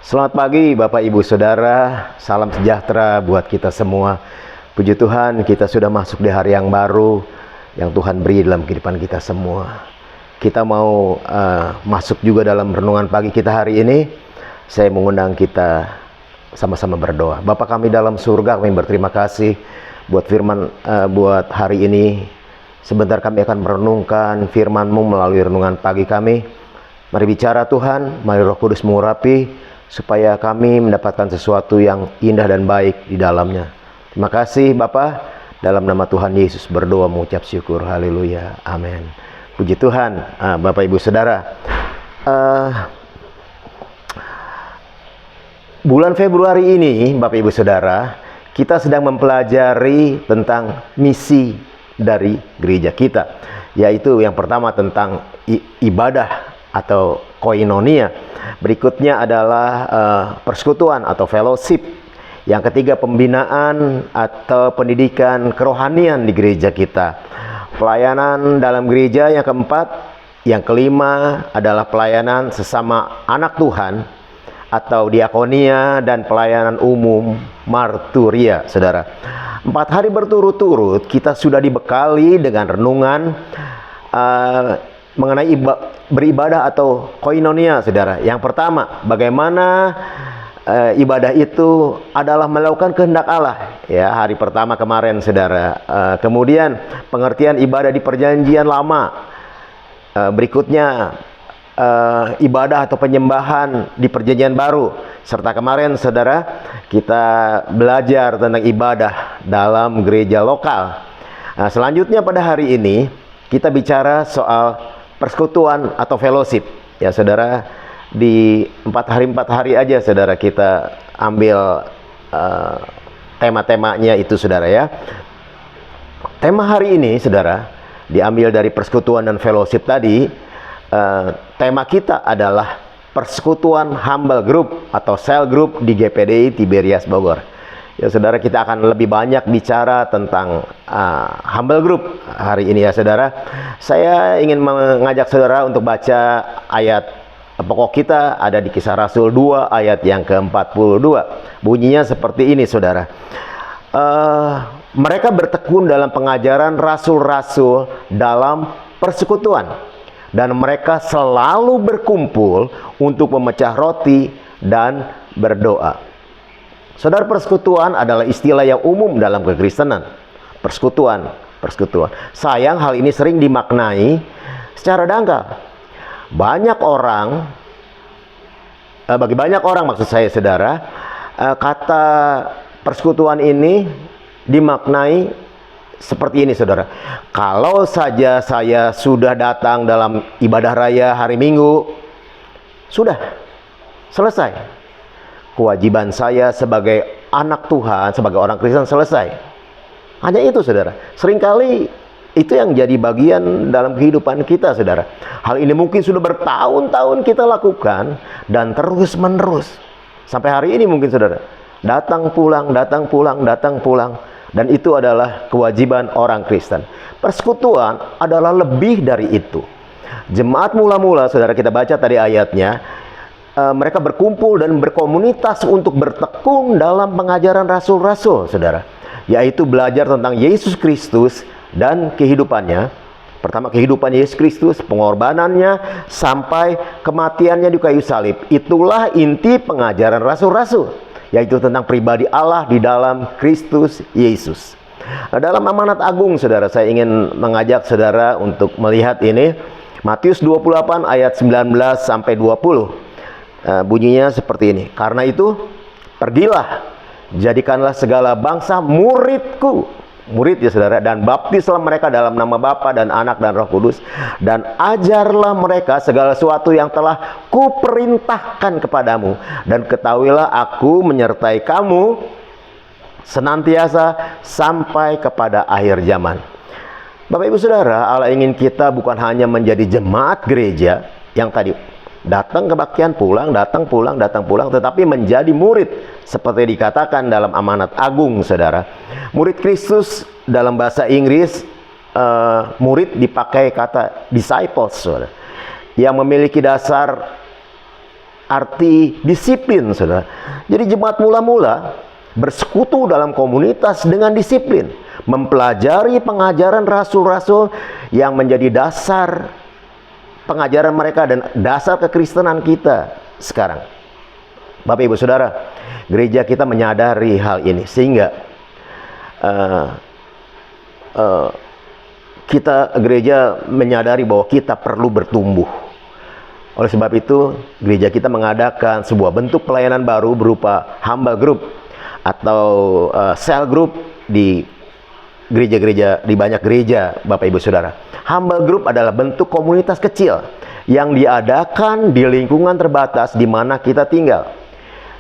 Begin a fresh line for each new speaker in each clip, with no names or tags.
Selamat pagi Bapak Ibu Saudara, salam sejahtera buat kita semua. Puji Tuhan, kita sudah masuk di hari yang baru yang Tuhan beri dalam kehidupan kita semua. Kita mau masuk juga dalam renungan pagi kita hari ini. Saya mengundang kita sama-sama berdoa. Bapa kami dalam surga, kami berterima kasih buat firman buat hari ini. Sebentar kami akan merenungkan firman-Mu melalui renungan pagi kami. Mari bicara Tuhan, mari Roh Kudus mengurapi supaya kami mendapatkan sesuatu yang indah dan baik di dalamnya. Terima kasih Bapa, dalam nama Tuhan Yesus berdoa mengucap syukur. Haleluya, amin. Puji Tuhan. Bapak Ibu Saudara, bulan Februari ini Bapak Ibu Saudara, kita sedang mempelajari tentang misi dari gereja kita, yaitu yang pertama tentang ibadah atau koinonia. Berikutnya adalah persekutuan atau fellowship. Yang ketiga pembinaan atau pendidikan kerohanian di gereja kita. Pelayanan dalam gereja yang keempat. Yang kelima adalah pelayanan sesama anak Tuhan atau diakonia dan pelayanan umum marturia, saudara. 4 hari berturut-turut kita sudah dibekali dengan renungan mengenai beribadah atau koinonia, saudara. Yang pertama, bagaimana ibadah itu adalah melakukan kehendak Allah. Ya, hari pertama kemarin, saudara. Kemudian pengertian ibadah di Perjanjian Lama. Berikutnya ibadah atau penyembahan di Perjanjian Baru. Serta kemarin, saudara, kita belajar tentang ibadah dalam gereja lokal. Nah, selanjutnya pada hari ini kita bicara soal persekutuan atau fellowship. Ya saudara, di 4 hari aja saudara kita ambil tema-temanya itu, saudara ya. Tema hari ini saudara diambil dari persekutuan dan fellowship tadi. Tema kita adalah persekutuan humble group atau cell group di GPDI Tiberias Bogor. Ya saudara, kita akan lebih banyak bicara tentang humble group hari ini ya saudara. Saya ingin mengajak saudara untuk baca ayat pokok kita, ada di Kisah Rasul 2 ayat yang ke-42. Bunyinya seperti ini, saudara. Mereka bertekun dalam pengajaran rasul-rasul dalam persekutuan, dan mereka selalu berkumpul untuk memecah roti dan berdoa. Saudara, persekutuan adalah istilah yang umum dalam kekristenan. Persekutuan. Sayang hal ini sering dimaknai secara dangkal. Bagi banyak orang maksud saya, saudara, kata persekutuan ini dimaknai seperti ini, saudara. Kalau saja saya sudah datang dalam ibadah raya hari Minggu, sudah selesai. Kewajiban saya sebagai anak Tuhan, sebagai orang Kristen selesai. Hanya itu, saudara. Seringkali itu yang jadi bagian dalam kehidupan kita, saudara. Hal ini mungkin sudah bertahun-tahun kita lakukan dan terus menerus sampai hari ini mungkin, saudara. Datang pulang. Dan itu adalah kewajiban orang Kristen. Persekutuan adalah lebih dari itu. Jemaat mula-mula, saudara, kita baca tadi ayatnya, mereka berkumpul dan berkomunitas untuk bertekun dalam pengajaran rasul-rasul, saudara. Yaitu belajar tentang Yesus Kristus dan kehidupannya. Pertama, kehidupan Yesus Kristus, pengorbanannya, sampai kematiannya di kayu salib. Itulah inti pengajaran rasul-rasul, yaitu tentang pribadi Allah di dalam Kristus Yesus. Nah, dalam amanat agung, saudara, saya ingin mengajak saudara untuk melihat ini. Matius 28 ayat 19 sampai 20. Bunyinya seperti ini. Karena itu, pergilah, jadikanlah segala bangsa muridku. Murid ya saudara, dan baptislah mereka dalam nama Bapa dan Anak dan Roh Kudus, dan ajarlah mereka segala sesuatu yang telah kuperintahkan kepadamu, dan ketahuilah aku menyertai kamu senantiasa sampai kepada akhir zaman. Bapak Ibu Saudara, Allah ingin kita bukan hanya menjadi jemaat gereja yang tadi datang kebaktian, pulang, tetapi menjadi murid seperti dikatakan dalam amanat agung, saudara. Murid Kristus dalam bahasa Inggris, murid dipakai kata disciples, saudara, yang memiliki dasar arti disiplin, saudara. Jadi jemaat mula-mula bersekutu dalam komunitas dengan disiplin, mempelajari pengajaran rasul-rasul yang menjadi dasar pengajaran mereka dan dasar kekristenan kita sekarang. Bapak Ibu Saudara, gereja kita menyadari hal ini sehingga kita gereja menyadari bahwa kita perlu bertumbuh. Oleh sebab itu, gereja kita mengadakan sebuah bentuk pelayanan baru berupa humble group atau cell group di gereja-gereja, di banyak gereja, Bapak Ibu Saudara. Humble group adalah bentuk komunitas kecil yang diadakan di lingkungan terbatas di mana kita tinggal.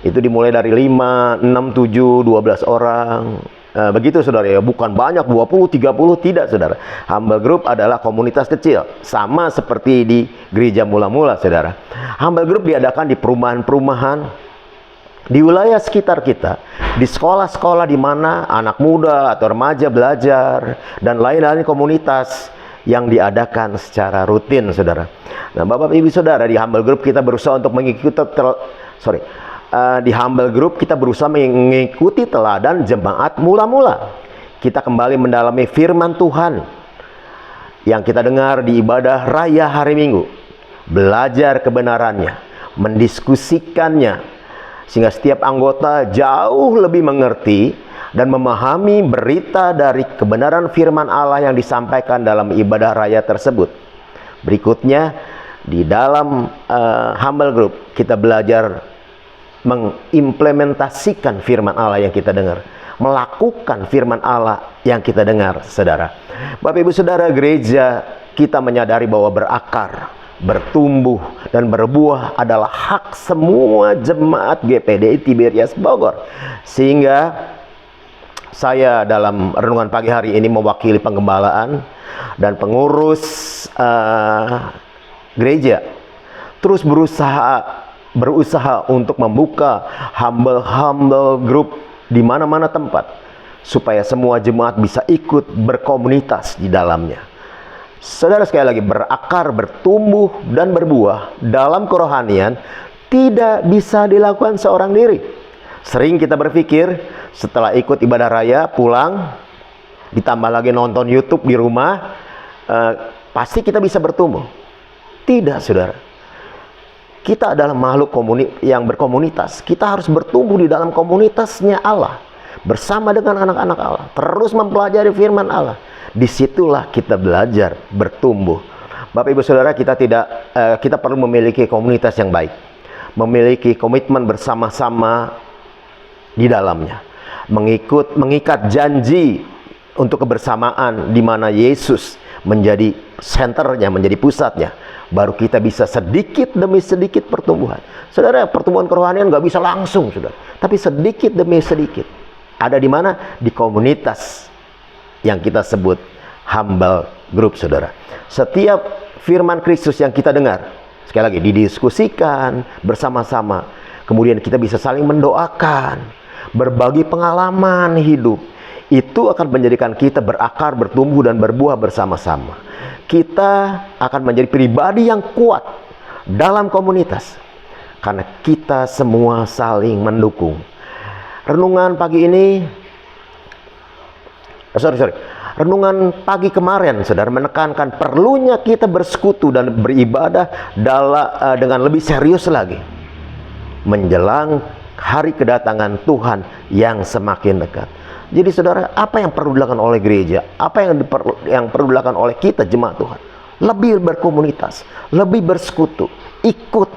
Itu dimulai dari 5, 6, 7, 12 orang. Begitu saudara ya, bukan banyak 20, 30, tidak saudara. Humble group adalah komunitas kecil, sama seperti di gereja mula-mula saudara. Humble group diadakan di perumahan-perumahan, di wilayah sekitar kita, di sekolah-sekolah di mana anak muda atau remaja belajar, dan lain-lain komunitas yang diadakan secara rutin saudara. Nah Bapak Ibu Saudara, di humble group kita berusaha untuk mengikuti di humble group kita berusaha mengikuti teladan jemaat mula-mula. Kita kembali mendalami firman Tuhan yang kita dengar di ibadah raya hari Minggu, belajar kebenarannya, mendiskusikannya, sehingga setiap anggota jauh lebih mengerti dan memahami berita dari kebenaran firman Allah yang disampaikan dalam ibadah raya tersebut. Berikutnya, di dalam humble group kita belajar mengimplementasikan firman Allah yang kita dengar, melakukan firman Allah yang kita dengar, saudara. Bapak Ibu Saudara, gereja kita menyadari bahwa berakar, bertumbuh, dan berbuah adalah hak semua jemaat GPDI Tiberias Bogor. Sehingga saya dalam renungan pagi hari ini mewakili penggembalaan dan pengurus gereja terus berusaha untuk membuka humble group di mana-mana tempat supaya semua jemaat bisa ikut berkomunitas di dalamnya. Saudara, sekali lagi, berakar, bertumbuh, dan berbuah dalam kerohanian tidak bisa dilakukan seorang diri. Sering kita berpikir setelah ikut ibadah raya pulang, ditambah lagi nonton YouTube di rumah, pasti kita bisa bertumbuh. Tidak saudara. Kita adalah makhluk yang berkomunitas. Kita harus bertumbuh di dalam komunitasnya Allah, bersama dengan anak-anak Allah, terus mempelajari firman Allah. Disitulah kita belajar bertumbuh. Bapak Ibu Saudara, kita perlu memiliki komunitas yang baik, memiliki komitmen bersama-sama di dalamnya, mengikat janji untuk kebersamaan di mana Yesus menjadi senternya, menjadi pusatnya. Baru kita bisa sedikit demi sedikit pertumbuhan. Saudara, pertumbuhan kerohanian nggak bisa langsung, saudara. Tapi sedikit demi sedikit. Ada di mana? Di komunitas yang kita sebut humble group, saudara. Setiap firman Kristus yang kita dengar, sekali lagi, didiskusikan bersama-sama. Kemudian kita bisa saling mendoakan, berbagi pengalaman hidup. Itu akan menjadikan kita berakar, bertumbuh, dan berbuah bersama-sama. Kita akan menjadi pribadi yang kuat dalam komunitas karena kita semua saling mendukung. Renungan pagi ini, renungan pagi kemarin, saudara, menekankan perlunya kita bersekutu dan beribadah dengan lebih serius lagi menjelang hari kedatangan Tuhan yang semakin dekat. Jadi saudara, apa yang perlu dilakukan oleh gereja? Apa yang perlu dilakukan oleh kita jemaat Tuhan? Lebih berkomunitas, lebih bersekutu, ikut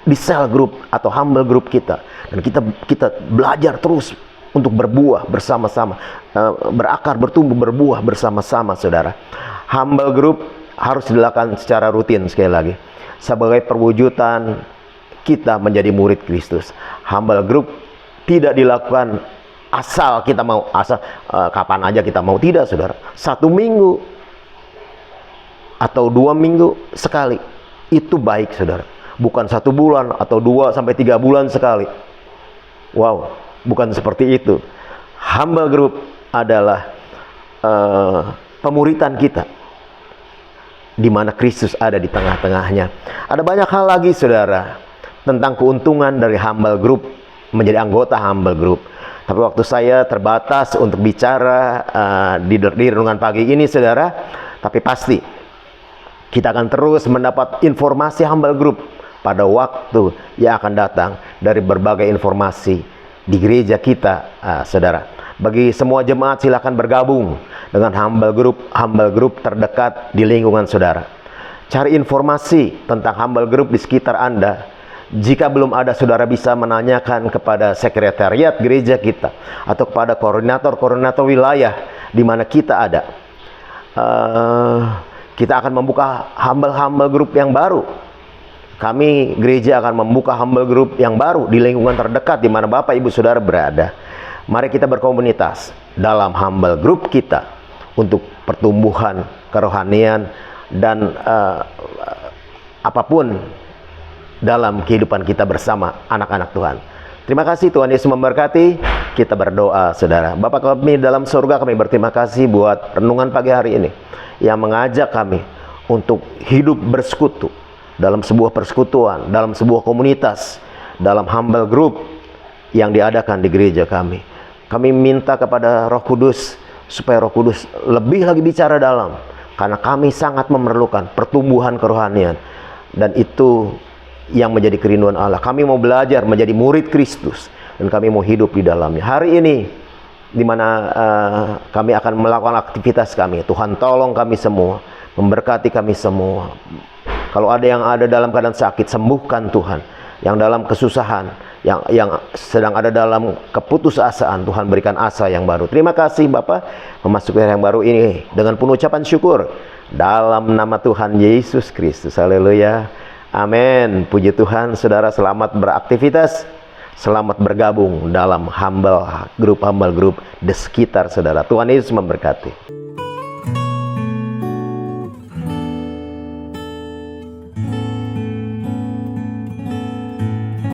di cell group atau humble group kita, dan kita belajar terus untuk berbuah bersama-sama, berakar, bertumbuh, berbuah bersama-sama, saudara. Humble group harus dilakukan secara rutin, sekali lagi, sebagai perwujudan kita menjadi murid Kristus. Humble group tidak dilakukan asal kita mau, kapan aja kita mau, tidak saudara. 1 minggu atau 2 minggu sekali itu baik saudara, bukan 1 bulan atau 2 sampai 3 bulan sekali. Wow, bukan seperti itu. Humble group adalah pemuritan kita di mana Kristus ada di tengah-tengahnya. Ada banyak hal lagi saudara. tentang keuntungan dari Humble Group, menjadi anggota Humble Group. Tapi waktu saya terbatas untuk bicara di renungan pagi ini, saudara. Tapi pasti kita akan terus mendapat informasi Humble Group pada waktu yang akan datang dari berbagai informasi di gereja kita, saudara. Bagi semua jemaat, silakan bergabung dengan Humble Group terdekat di lingkungan saudara. Cari informasi tentang Humble Group di sekitar Anda. Jika belum ada, saudara bisa menanyakan kepada sekretariat gereja kita atau kepada koordinator wilayah di mana kita ada. Kita akan membuka Humble Group yang baru. Kami gereja akan membuka Humble Group yang baru di lingkungan terdekat di mana Bapak Ibu Saudara berada. Mari kita berkomunitas dalam Humble Group kita untuk pertumbuhan kerohanian dan apapun dalam kehidupan kita bersama anak-anak Tuhan. Terima kasih, Tuhan Yesus memberkati. Kita berdoa, saudara. Bapa kami dalam surga, kami berterima kasih buat renungan pagi hari ini yang mengajak kami untuk hidup bersekutu dalam sebuah persekutuan, dalam sebuah komunitas, dalam Humble Group yang diadakan di gereja kami. Kami minta kepada Roh Kudus supaya Roh Kudus lebih lagi bicara dalam, karena kami sangat memerlukan pertumbuhan kerohanian, dan itu yang menjadi kerinduan Allah. Kami mau belajar menjadi murid Kristus, dan kami mau hidup di dalamnya. Hari ini di mana kami akan melakukan aktivitas kami, Tuhan tolong kami semua, memberkati kami semua. Kalau ada yang ada dalam keadaan sakit, sembuhkan Tuhan. Yang dalam kesusahan, yang sedang ada dalam keputusasaan, Tuhan berikan asa yang baru. Terima kasih Bapa, memasuki hari yang baru ini dengan penuh ucapan syukur dalam nama Tuhan Yesus Kristus. Haleluya. Amin. Puji Tuhan, saudara, selamat beraktivitas, selamat bergabung dalam Humble Group di sekitar saudara. Tuhan Yesus memberkati.